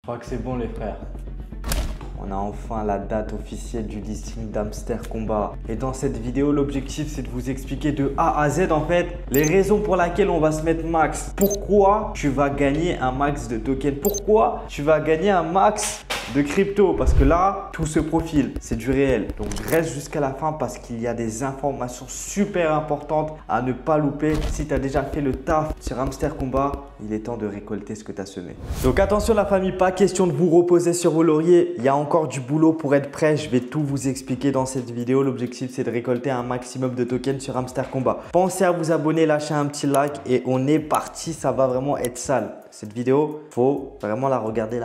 crois que c'est bon les frères. On a enfin la date officielle du listing d'Hamster Kombat. Et dans cette vidéo, l'objectif c'est de vous expliquer de A à Z en fait les raisons pour lesquelles on va se mettre max. Pourquoi tu vas gagner un max de tokens? Pourquoi tu vas gagner un max de crypto? Parce que là, tout se profile, c'est du réel. Donc reste jusqu'à la fin parce qu'il y a des informations super importantes à ne pas louper. Si tu as déjà fait le taf sur Hamster Kombat, il est temps de récolter ce que tu as semé. Donc attention la famille, pas question de vous reposer sur vos lauriers. Il y a encore du boulot pour être prêt. Je vais tout vous expliquer dans cette vidéo. L'objectif, c'est de récolter un maximum de tokens sur Hamster Kombat. Pensez à vous abonner, lâcher un petit like et on est parti. Ça va vraiment être sale. Cette vidéo, faut vraiment la regarder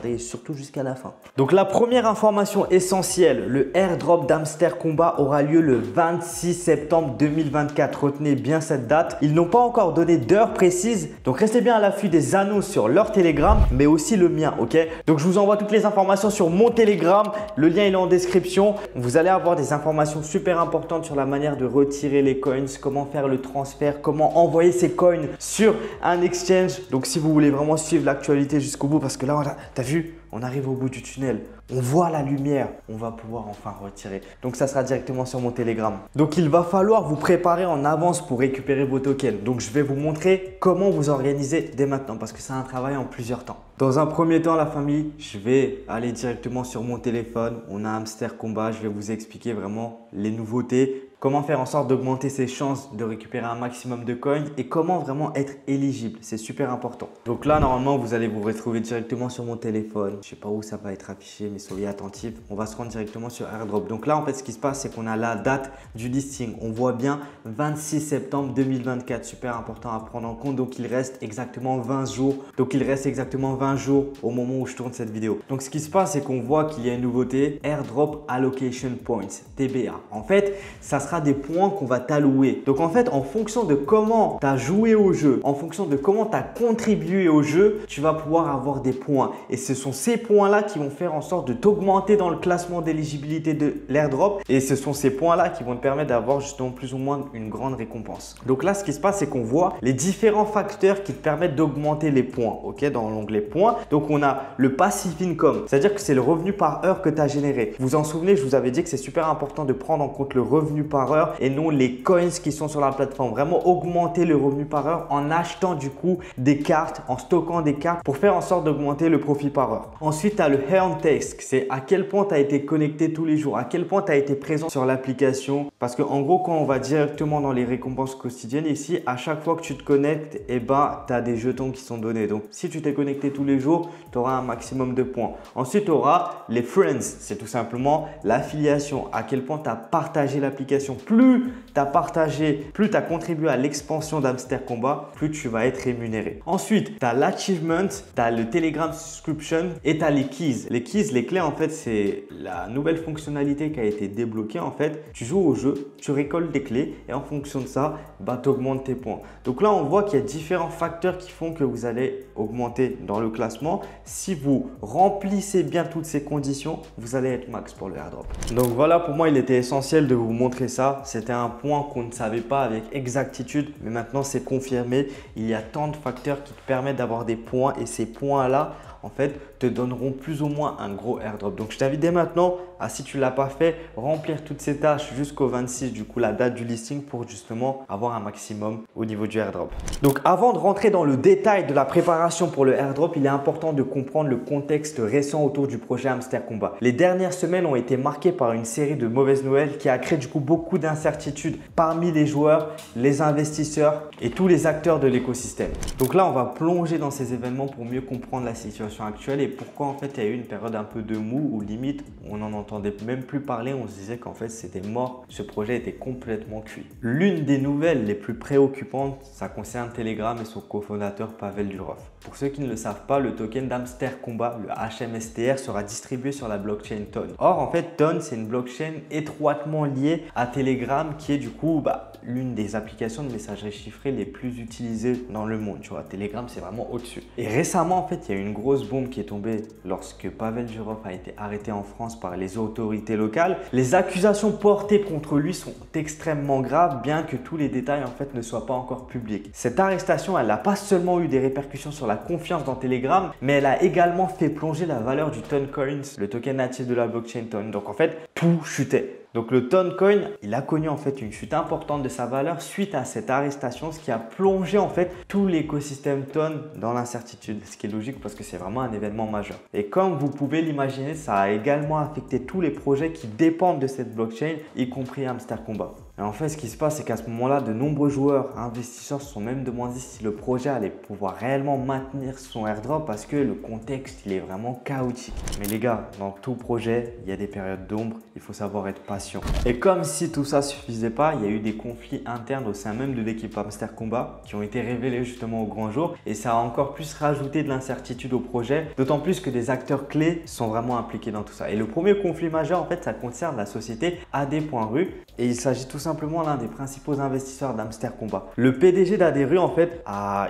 et surtout jusqu'à la fin. Donc la première information essentielle, le airdrop d'Hamster Kombat aura lieu le 26 septembre 2024. Retenez bien cette date. Ils n'ont pas encore donné d'heure précise, donc restez bien à l'affût des annonces sur leur Telegram, mais aussi le mien, ok? Donc je vous envoie toutes les informations sur mon Telegram. Le lien il est en description. Vous allez avoir des informations super importantes sur la manière de retirer les coins, comment faire le transfert, comment envoyer ces coins sur un exchange. Donc si vous voulez vraiment suivre l'actualité jusqu'au bout, parce que là, tu as vu, on arrive au bout du tunnel. On voit la lumière, on va pouvoir enfin retirer. Donc ça sera directement sur mon Telegram. Donc il va falloir vous préparer en avance pour récupérer vos tokens. Donc je vais vous montrer comment vous organiser dès maintenant parce que c'est un travail en plusieurs temps. Dans un premier temps la famille, je vais aller directement sur mon téléphone. On a Hamster Kombat, je vais vous expliquer vraiment les nouveautés. Comment faire en sorte d'augmenter ses chances de récupérer un maximum de coins et comment vraiment être éligible. C'est super important. Donc là, normalement, vous allez vous retrouver directement sur mon téléphone. Je ne sais pas où ça va être affiché, mais soyez attentifs. On va se rendre directement sur Airdrop. Donc là, en fait, ce qui se passe, c'est qu'on a la date du listing. On voit bien 26 septembre 2024. Super important à prendre en compte. Donc, il reste exactement 20 jours. Donc, il reste exactement 20 jours au moment où je tourne cette vidéo. Donc, ce qui se passe, c'est qu'on voit qu'il y a une nouveauté. Airdrop Allocation Points, TBA. En fait, ça sera des points qu'on va t'allouer. Donc en fait, en fonction de comment tu as joué au jeu, en fonction de comment tu as contribué au jeu, tu vas pouvoir avoir des points. Et ce sont ces points-là qui vont faire en sorte de t'augmenter dans le classement d'éligibilité de l'airdrop. Et ce sont ces points-là qui vont te permettre d'avoir justement plus ou moins une grande récompense. Donc là, ce qui se passe, c'est qu'on voit les différents facteurs qui te permettent d'augmenter les points. Ok, dans l'onglet points. Donc on a le passive income, c'est-à-dire que c'est le revenu par heure que tu as généré. Vous vous en souvenez, je vous avais dit que c'est super important de prendre en compte le revenu par heure et non les coins qui sont sur la plateforme. Vraiment augmenter le revenu par heure en achetant du coup des cartes, en stockant des cartes pour faire en sorte d'augmenter le profit par heure. Ensuite, tu as le earn task, c'est à quel point tu as été connecté tous les jours, à quel point tu as été présent sur l'application. Parce qu'en gros, quand on va directement dans les récompenses quotidiennes ici, à chaque fois que tu te connectes, tu as des jetons qui sont donnés. Donc, si tu t'es connecté tous les jours, tu auras un maximum de points. Ensuite, tu auras les friends, c'est tout simplement l'affiliation, à quel point tu as partagé l'application. Plus tu as partagé, plus tu as contribué à l'expansion d'Hamster Kombat, plus tu vas être rémunéré. Ensuite, tu as l'achievement, tu as le Telegram subscription et tu as les keys. Les keys, les clés en fait, c'est la nouvelle fonctionnalité qui a été débloquée en fait. Tu joues au jeu, tu récoltes des clés et en fonction de ça, tu augmentes tes points. Donc là, on voit qu'il y a différents facteurs qui font que vous allez augmenter dans le classement. Si vous remplissez bien toutes ces conditions, vous allez être max pour le airdrop. Donc voilà, pour moi, il était essentiel de vous montrer ça. C'était un point qu'on ne savait pas avec exactitude, mais maintenant c'est confirmé. Il y a tant de facteurs qui te permettent d'avoir des points et ces points-là, en fait, te donneront plus ou moins un gros airdrop. Donc, je t'invite dès maintenant à, si tu ne l'as pas fait, remplir toutes ces tâches jusqu'au 26, du coup, la date du listing pour justement avoir un maximum au niveau du airdrop. Donc, avant de rentrer dans le détail de la préparation pour le airdrop, il est important de comprendre le contexte récent autour du projet Hamster Kombat. Les dernières semaines ont été marquées par une série de mauvaises nouvelles qui a créé du coup beaucoup d'incertitudes parmi les joueurs, les investisseurs et tous les acteurs de l'écosystème. Donc là, on va plonger dans ces événements pour mieux comprendre la situation actuelle et pourquoi en fait il y a eu une période un peu de mou où limite on n'en entendait même plus parler, on se disait qu'en fait c'était mort, ce projet était complètement cuit. L'une des nouvelles les plus préoccupantes, ça concerne Telegram et son cofondateur Pavel Durov. Pour ceux qui ne le savent pas, le token d'Hamster Kombat, le HMSTR, sera distribué sur la blockchain Ton. Or en fait Ton c'est une blockchain étroitement liée à Telegram qui est du coup l'une des applications de messagerie chiffrée les plus utilisées dans le monde. Tu vois, Telegram, c'est vraiment au-dessus. Et récemment, en fait, il y a eu une grosse bombe qui est tombée lorsque Pavel Durov a été arrêté en France par les autorités locales. Les accusations portées contre lui sont extrêmement graves, bien que tous les détails en fait ne soient pas encore publics. Cette arrestation, elle n'a pas seulement eu des répercussions sur la la confiance dans Telegram, mais elle a également fait plonger la valeur du Toncoin, le token natif de la blockchain Ton. Donc en fait, tout chutait. Donc le Toncoin, il a connu en fait une chute importante de sa valeur suite à cette arrestation, ce qui a plongé en fait tout l'écosystème Ton dans l'incertitude, ce qui est logique parce que c'est vraiment un événement majeur. Et comme vous pouvez l'imaginer, ça a également affecté tous les projets qui dépendent de cette blockchain, y compris Hamster Kombat. Et en fait, ce qui se passe, c'est qu'à ce moment-là, de nombreux joueurs, investisseurs se sont même demandé si le projet allait pouvoir réellement maintenir son airdrop parce que le contexte, il est vraiment chaotique. Mais les gars, dans tout projet, il y a des périodes d'ombre, il faut savoir être patient. Et comme si tout ça ne suffisait pas, il y a eu des conflits internes au sein même de l'équipe Hamster Kombat qui ont été révélés justement au grand jour et ça a encore plus rajouté de l'incertitude au projet, d'autant plus que des acteurs clés sont vraiment impliqués dans tout ça. Et le premier conflit majeur, en fait, ça concerne la société AD.ru et il s'agit tout simplement l'un des principaux investisseurs d'Hamster Kombat. Le PDG d'AD.ru, en fait,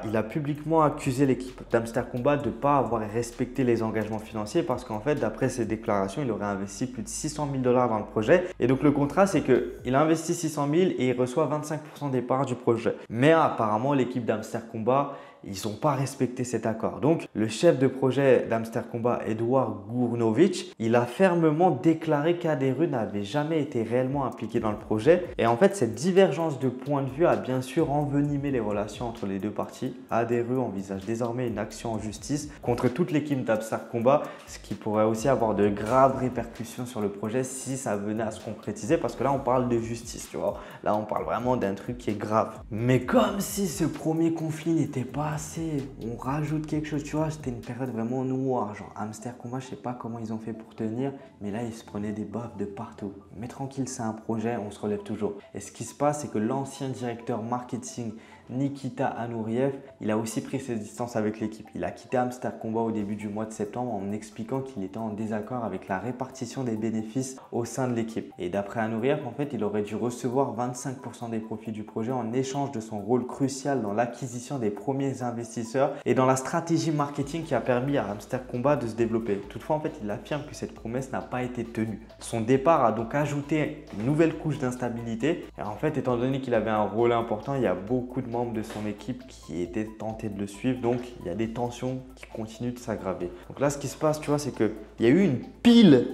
il a publiquement accusé l'équipe d'Hamster Kombat de ne pas avoir respecté les engagements financiers parce qu'en fait, d'après ses déclarations, il aurait investi plus de 600 000 $ dans le projet. Et donc, le contrat, c'est qu'il a investi 600 000 et il reçoit 25% des parts du projet. Mais apparemment, l'équipe d'Hamster Kombat, ils n'ont pas respecté cet accord. Donc, le chef de projet d'Hamster Kombat, Edouard Gournovitch, il a fermement déclaré qu'AD.ru n'avait jamais été réellement impliqué dans le projet. Et en fait, cette divergence de point de vue a bien sûr envenimé les relations entre les deux parties. AD.ru envisage désormais une action en justice contre toute l'équipe d'Hamster Kombat, ce qui pourrait aussi avoir de graves répercussions sur le projet si ça venait à se concrétiser, parce que là, on parle de justice, tu vois. Là, on parle vraiment d'un truc qui est grave. Mais comme si ce premier conflit n'était pas on rajoute quelque chose, tu vois, c'était une période vraiment noire, genre Hamster Kombat, je sais pas comment ils ont fait pour tenir, mais là ils se prenaient des baffes de partout. Mais tranquille, c'est un projet, on se relève toujours. Et ce qui se passe, c'est que l'ancien directeur marketing Nikita Anouriev, il a aussi pris ses distances avec l'équipe. Il a quitté Hamster Kombat au début du mois de septembre en expliquant qu'il était en désaccord avec la répartition des bénéfices au sein de l'équipe. Et d'après Anouriev, en fait, il aurait dû recevoir 25% des profits du projet en échange de son rôle crucial dans l'acquisition des premiers investisseurs et dans la stratégie marketing qui a permis à Hamster Kombat de se développer. Toutefois, en fait, il affirme que cette promesse n'a pas été tenue. Son départ a donc ajouté une nouvelle couche d'instabilité. Et en fait, étant donné qu'il avait un rôle important, il y a beaucoup de membres de son équipe qui étaient tentés de le suivre. Donc, il y a des tensions qui continuent de s'aggraver. Donc là, ce qui se passe, tu vois, c'est qu'il y a eu une pile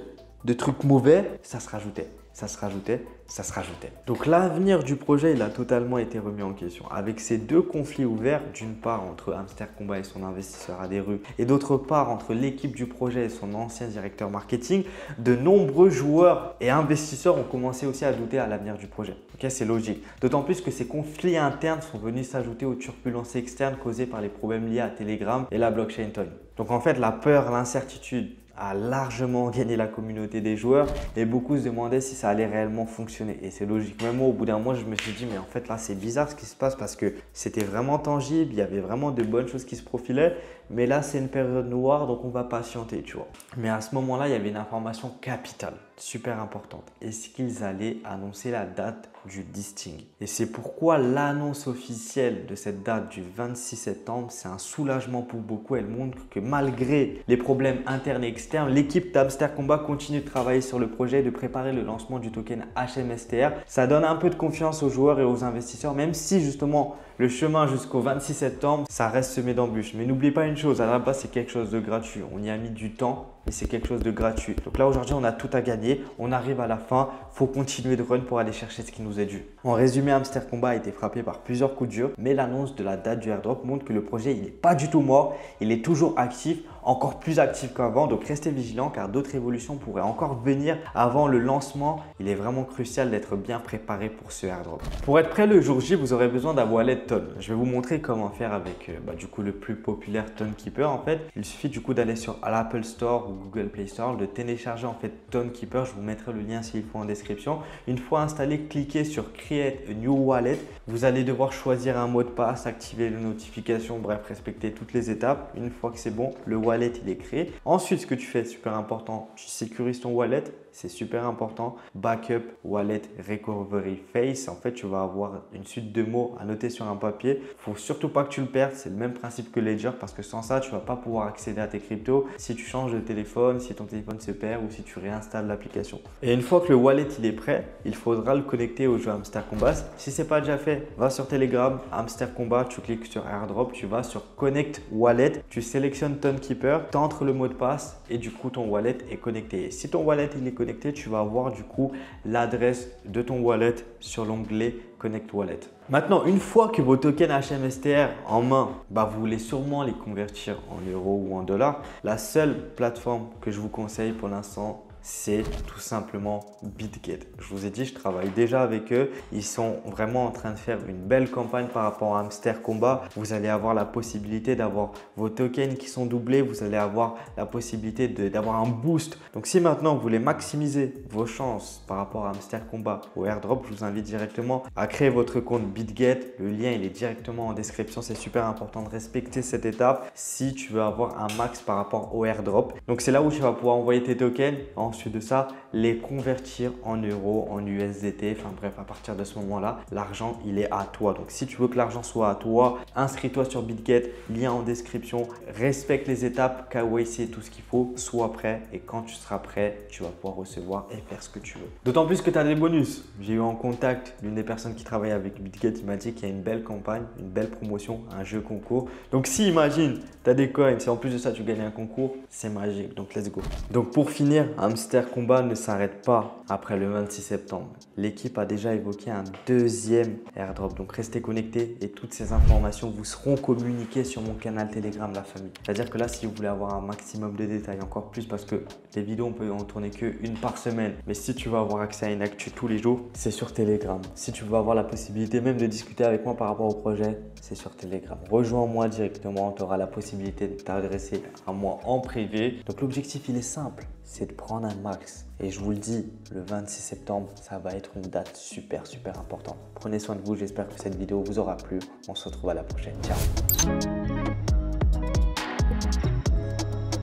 de trucs mauvais, ça se rajoutait. Ça se rajoutait, ça se rajoutait. Donc l'avenir du projet, il a totalement été remis en question. Avec ces deux conflits ouverts, d'une part entre Hamster Kombat et son investisseur AD.ru et d'autre part entre l'équipe du projet et son ancien directeur marketing, de nombreux joueurs et investisseurs ont commencé aussi à douter à l'avenir du projet. Ok, c'est logique. D'autant plus que ces conflits internes sont venus s'ajouter aux turbulences externes causées par les problèmes liés à Telegram et la blockchain Ton. Donc en fait, la peur, l'incertitude a largement gagné la communauté des joueurs et beaucoup se demandaient si ça allait réellement fonctionner. Et c'est logique. Même moi, au bout d'un mois, je me suis dit, mais en fait là, c'est bizarre ce qui se passe parce que c'était vraiment tangible, il y avait vraiment de bonnes choses qui se profilaient. Mais là, c'est une période noire, donc on va patienter, tu vois. Mais à ce moment-là, il y avait une information capitale, super importante. Est-ce qu'ils allaient annoncer la date du listing? Et c'est pourquoi l'annonce officielle de cette date du 26 septembre, c'est un soulagement pour beaucoup. Elle montre que malgré les problèmes internes et externes, l'équipe d'Hamster Kombat continue de travailler sur le projet et de préparer le lancement du token HMSTR. Ça donne un peu de confiance aux joueurs et aux investisseurs, même si justement le chemin jusqu'au 26 septembre, ça reste semé d'embûches. Mais n'oubliez pas une chose, à la base, c'est quelque chose de gratuit. On y a mis du temps et c'est quelque chose de gratuit. Donc là, aujourd'hui, on a tout à gagner. On arrive à la fin. Il faut continuer de run pour aller chercher ce qui nous est dû. En résumé, Hamster Kombat a été frappé par plusieurs coups durs, mais l'annonce de la date du airdrop montre que le projet, il n'est pas du tout mort. Il est toujours actif, encore plus actif qu'avant. Donc restez vigilants car d'autres évolutions pourraient encore venir avant le lancement. Il est vraiment crucial d'être bien préparé pour ce airdrop. Pour être prêt le jour J, vous aurez besoin d'un wallet Ton. Je vais vous montrer comment faire avec du coup le plus populaire Tonkeeper. En fait, il suffit du coup d'aller sur l'Apple Store ou Google Play Store, de télécharger en fait Tonkeeper. Je vous mettrai le lien s'il faut en description. Une fois installé, cliquez sur Create a New Wallet. Vous allez devoir choisir un mot de passe, activer les notifications, bref, respecter toutes les étapes. Une fois que c'est bon, le wallet wallet il est créé. Ensuite, ce que tu fais, super important, tu sécurises ton wallet. C'est super important. Backup, wallet, recovery, face. En fait, tu vas avoir une suite de mots à noter sur un papier. Il ne faut surtout pas que tu le perdes. C'est le même principe que Ledger parce que sans ça, tu ne vas pas pouvoir accéder à tes cryptos. Si tu changes de téléphone, si ton téléphone se perd ou si tu réinstalles l'application. Et une fois que le wallet il est prêt, il faudra le connecter au jeu Hamster Kombat. Si ce n'est pas déjà fait, va sur Telegram, Hamster Kombat, tu cliques sur AirDrop, tu vas sur Connect Wallet, tu sélectionnes Tonekeeper, tu entres le mot de passe et du coup ton wallet est connecté. Et si ton wallet il est connecté, tu vas avoir du coup l'adresse de ton wallet sur l'onglet Connect Wallet. Maintenant, une fois que vos tokens HMSTR en main, vous voulez sûrement les convertir en euros ou en dollars. La seule plateforme que je vous conseille pour l'instant, c'est tout simplement BitGet. Je vous ai dit, je travaille déjà avec eux. Ils sont vraiment en train de faire une belle campagne par rapport à Hamster Kombat. Vous allez avoir la possibilité d'avoir vos tokens qui sont doublés. Vous allez avoir la possibilité d'avoir un boost. Donc, si maintenant vous voulez maximiser vos chances par rapport à Hamster Kombat ou AirDrop, je vous invite directement à créer votre compte BitGet. Le lien, il est directement en description. C'est super important de respecter cette étape si tu veux avoir un max par rapport au AirDrop. Donc, c'est là où tu vas pouvoir envoyer tes tokens. Ensuite de ça, les convertir en euros, en USDT. Enfin bref, à partir de ce moment-là, l'argent, il est à toi. Donc, si tu veux que l'argent soit à toi, inscris-toi sur BitGet, lien en description. Respecte les étapes, KYC, tout ce qu'il faut. Sois prêt et quand tu seras prêt, tu vas pouvoir recevoir et faire ce que tu veux. D'autant plus que tu as des bonus. J'ai eu en contact l'une des personnes qui travaille avec BitGet. Il m'a dit qu'il y a une belle campagne, une belle promotion, un jeu concours. Donc, si imagine, tu as des coins, si en plus de ça, tu gagnes un concours, c'est magique. Donc, let's go. Donc, pour finir, Hamster Kombat ne s'arrête pas après le 26 septembre. L'équipe a déjà évoqué un deuxième airdrop. Donc, restez connectés et toutes ces informations vous seront communiquées sur mon canal Telegram, la famille. C'est-à-dire que là, si vous voulez avoir un maximum de détails, encore plus parce que les vidéos, on peut en tourner qu'une par semaine. Mais si tu veux avoir accès à une actu tous les jours, c'est sur Telegram. Si tu veux avoir la possibilité même de discuter avec moi par rapport au projet, c'est sur Telegram. Rejoins-moi directement, tu auras la possibilité de t'adresser à moi en privé. Donc, l'objectif, il est simple. C'est de prendre un max. Et je vous le dis, le 26 septembre, ça va être une date super importante. Prenez soin de vous, j'espère que cette vidéo vous aura plu. On se retrouve à la prochaine. Ciao.